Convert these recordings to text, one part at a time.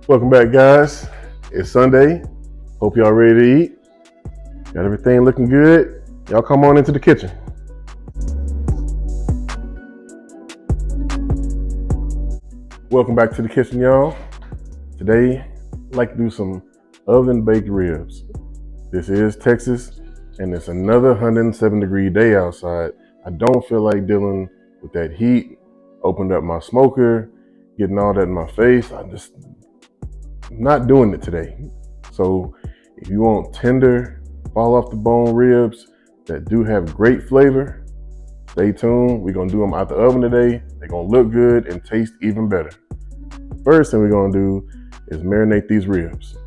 Welcome back, guys. It's Sunday. Hope y'all ready to eat. Got everything looking good. Y'all come on into the kitchen. Welcome back to the kitchen, y'all. Today, I'd like to do some oven-baked ribs. This is Texas, and it's another 107-degree day outside. I don't feel like dealing with that heat. Opened up my smoker, getting all that in my face. I'm just not doing it today. So if you want tender, fall off the bone ribs that do have great flavor, stay tuned. We're gonna do them out the oven today. They're gonna look good and taste even better. First thing we're gonna do is marinate these ribs.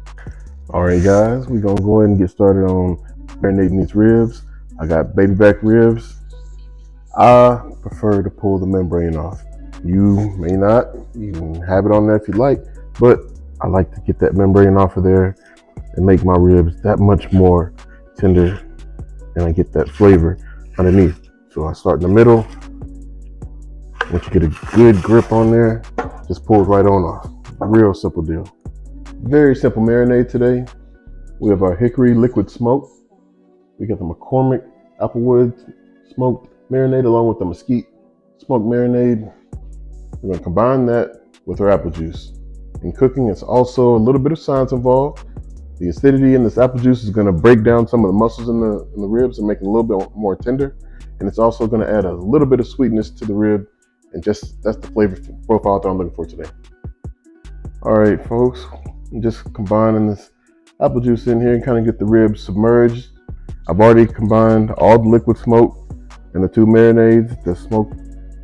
All right, guys, we're gonna go ahead and get started on marinating these ribs. I got baby back ribs. I prefer to pull the membrane off. You may not. You can have it on there if you like, but I like to get that membrane off of there and make my ribs that much more tender, and I get that flavor underneath. So I start in the middle. Once you get a good grip on there, just pull it right on off. Real simple deal. Very simple marinade today. We have our hickory liquid smoke. We got the McCormick applewood smoked marinade along with the mesquite smoked marinade. We're gonna combine that with our apple juice. In cooking, it's also a little bit of science involved. The acidity in this apple juice is gonna break down some of the muscles in the ribs and make it a little bit more tender. And it's also gonna add a little bit of sweetness to the rib. And that's the flavor profile that I'm looking for today. All right, folks, I'm just combining this apple juice in here and kind of get the ribs submerged. I've already combined all the liquid smoke and the two marinades, the smoked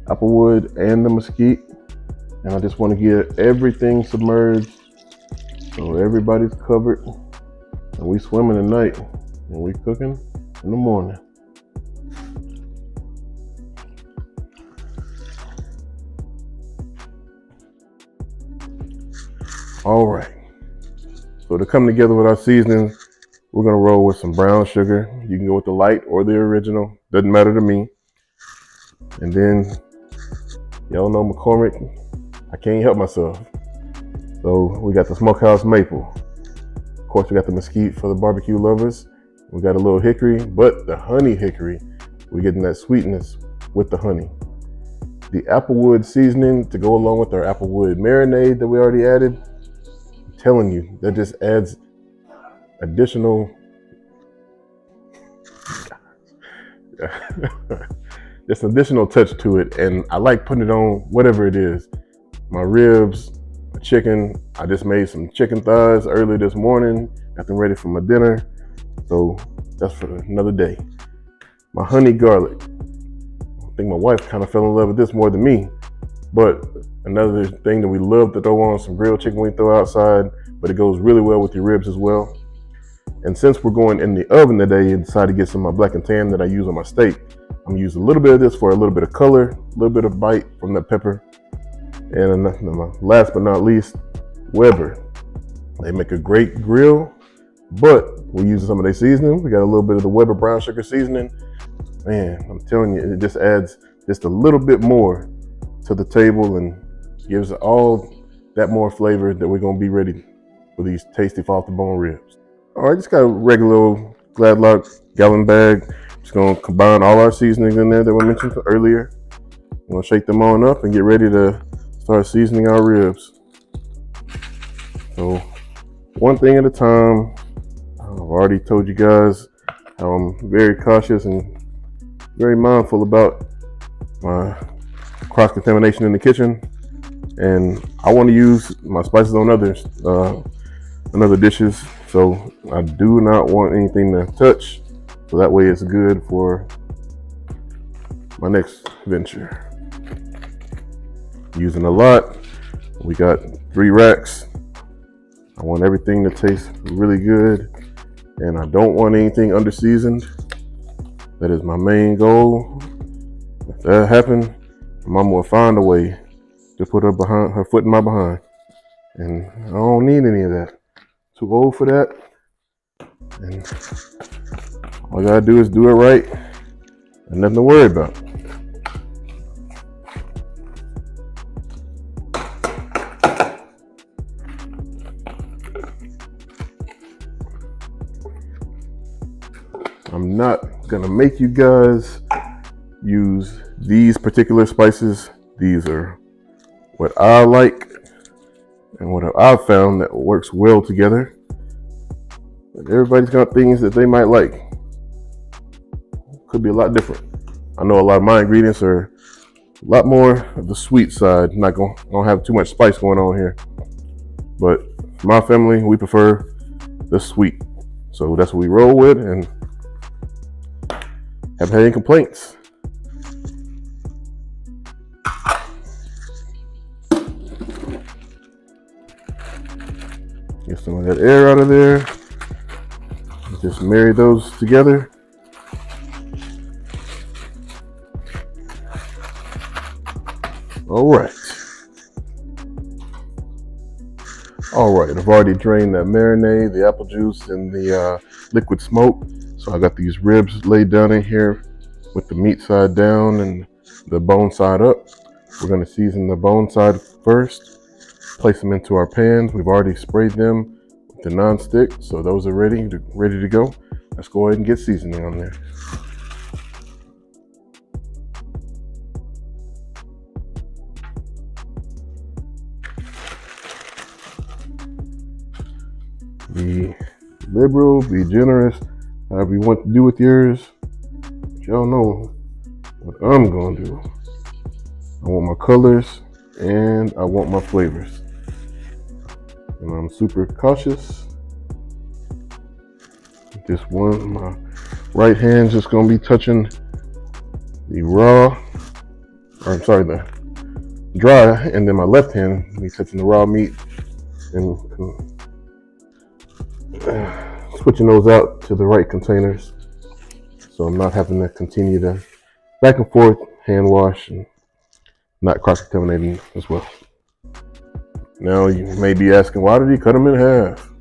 applewood and the mesquite. And I just want to get everything submerged so everybody's covered. And we swimming at night and we cooking in the morning. All right. So to come together with our seasoning, we're gonna roll with some brown sugar. You can go with the light or the original, doesn't matter to me. And then, y'all know McCormick, I can't help myself. So we got the smokehouse maple. Of course, we got the mesquite for the barbecue lovers. We got a little hickory, but the honey hickory, we're getting that sweetness with the honey. The applewood seasoning to go along with our applewood marinade that we already added. I'm telling you, that just adds additional just an additional touch to it, and I like putting it on whatever it is. My ribs, my chicken. I just made some chicken thighs early this morning, got them ready for my dinner, so that's for another day. My honey garlic. I think my wife kind of fell in love with this more than me, but another thing that we love to throw on some grilled chicken we throw outside, but it goes really well with your ribs as well. And since we're going in the oven today, I decided to get some of my black and tan that I use on my steak. I'm gonna use a little bit of this for a little bit of color, a little bit of bite from that pepper. And last but not least, Weber. They make a great grill, but we're using some of their seasoning. We got a little bit of the Weber brown sugar seasoning. Man, I'm telling you, it just adds just a little bit more to the table and gives all that more flavor that we're gonna be ready for these tasty fall off the bone ribs. All right, just got a regular old Gladlock gallon bag. Just gonna combine all our seasonings in there that we mentioned earlier. I'm gonna shake them on up and get ready to start seasoning our ribs. So one thing at a time. I've already told you guys how I'm very cautious and very mindful about my cross-contamination in the kitchen. And I want to use my spices on other dishes. So I do not want anything to touch. So that way it's good for my next venture. Using a lot. We got 3 racks. I want everything to taste really good, and I don't want anything under-seasoned. That is my main goal. If that happens, Mama will find a way to put her foot in my behind. And I don't need any of that. Too old for that. And all I gotta do is do it right and nothing to worry about. I'm not gonna make you guys use these particular spices. These are what I like and what I've found that works well together. But everybody's got things that they might like. Could be a lot different. I know a lot of my ingredients are a lot more of the sweet side. Not gonna have too much spice going on here. But my family, we prefer the sweet. So that's what we roll with, and haven't had any complaints. Get some of that air out of there. Just marry those together. All right, I've already drained that marinade, the apple juice, and the liquid smoke. So I got these ribs laid down in here with the meat side down and the bone side up. We're gonna season the bone side first, place them into our pans. We've already sprayed them with the non-stick, so those are ready to go. Let's go ahead and get seasoning on there. Be liberal, be generous, however you want to do with yours. But y'all know what I'm gonna do. I want my colors and I want my flavors. And I'm super cautious. Just my right hand's just gonna be touching the the dry, and then my left hand will be touching the raw meat and switching those out to the right containers, so I'm not having to continue to back and forth hand wash and not cross-contaminating as well. Now you may be asking, why did he cut them in half?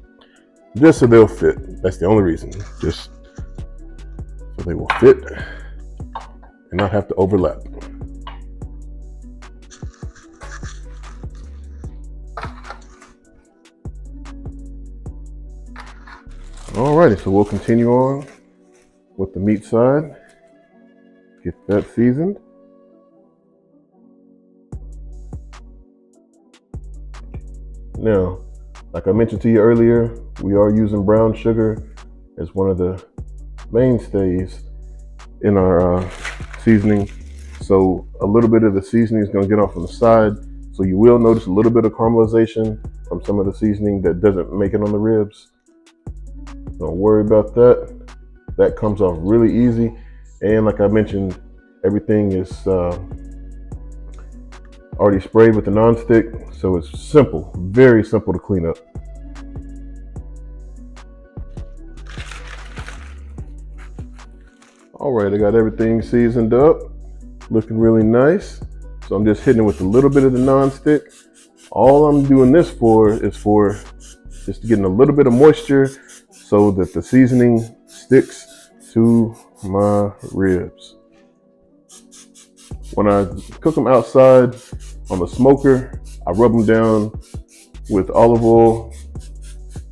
Just so they'll fit. That's the only reason. Just so they will fit and not have to overlap. Alrighty, so we'll continue on with the meat side. Get that seasoned. Now, like I mentioned to you earlier, we are using brown sugar as one of the mainstays in our seasoning. So a little bit of the seasoning is going to get off on the side. So you will notice a little bit of caramelization from some of the seasoning that doesn't make it on the ribs. Don't worry about that. That comes off really easy. And like I mentioned, everything is already sprayed with the non-stick. So it's simple, very simple to clean up. All right, I got everything seasoned up, looking really nice. So I'm just hitting it with a little bit of the non-stick. All I'm doing this for is for just getting a little bit of moisture so that the seasoning sticks to my ribs. When I cook them outside on the smoker, I rub them down with olive oil,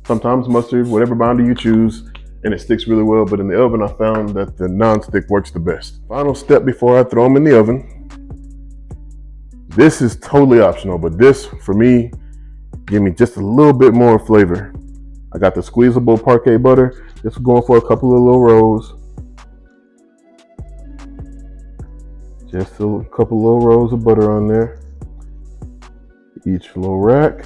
sometimes mustard, whatever binder you choose, and it sticks really well. But in the oven, I found that the non-stick works the best. Final step before I throw them in the oven. This is totally optional, but this, for me, give me just a little bit more flavor. I got the squeezable parquet butter. This is going for a couple of little rolls. Just a couple little rolls of butter on there. Each little rack.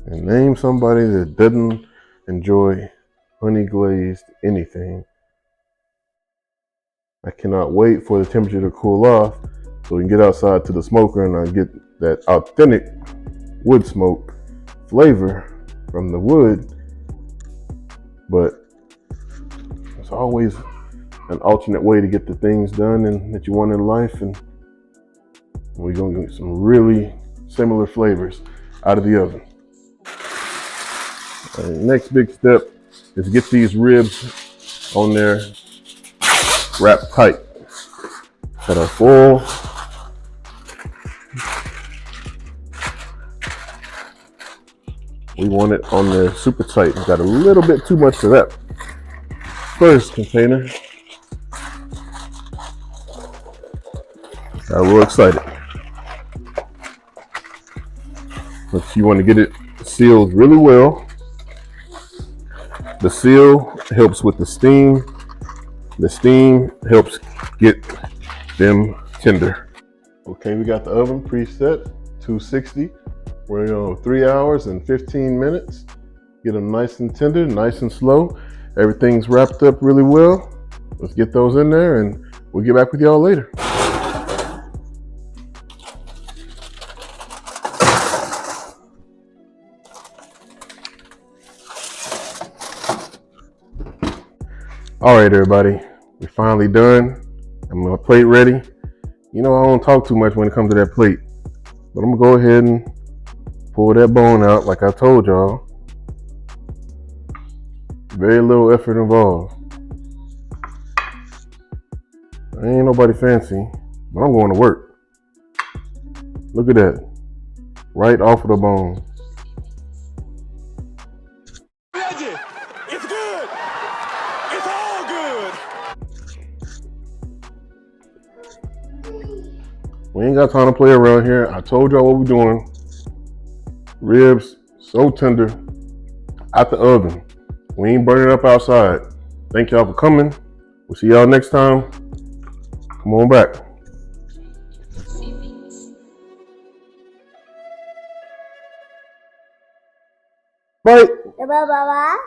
And name somebody that doesn't enjoy honey glazed anything. I cannot wait for the temperature to cool off so we can get outside to the smoker and I get that authentic wood smoke flavor from the wood. But there's always an alternate way to get the things done and that you want in life, and we're gonna get some really similar flavors out of the oven. Next big step is get these ribs on there wrapped tight. Got our foil. We want it on there super tight. We got a little bit too much of that first container. Got real excited. But you want to get it sealed really well. The seal helps with the steam. The steam helps get them tender. Okay, we got the oven preset, 260. We're on 3 hours and 15 minutes. Get them nice and tender, nice and slow. Everything's wrapped up really well. Let's get those in there and we'll get back with y'all later. All right, everybody, we're finally done. I'm my plate ready. You know, I don't talk too much when it comes to that plate, but I'm gonna go ahead and pull that bone out like I told y'all. Very little effort involved. I ain't nobody fancy, but I'm going to work. Look at that, right off of the bone. It's good. It's all good. We ain't got time to play around here. I told y'all what we're doing. Ribs, so tender, out the oven. We ain't burning up outside. Thank y'all for coming. We'll see y'all next time. Come on back. Bye. Bye bye.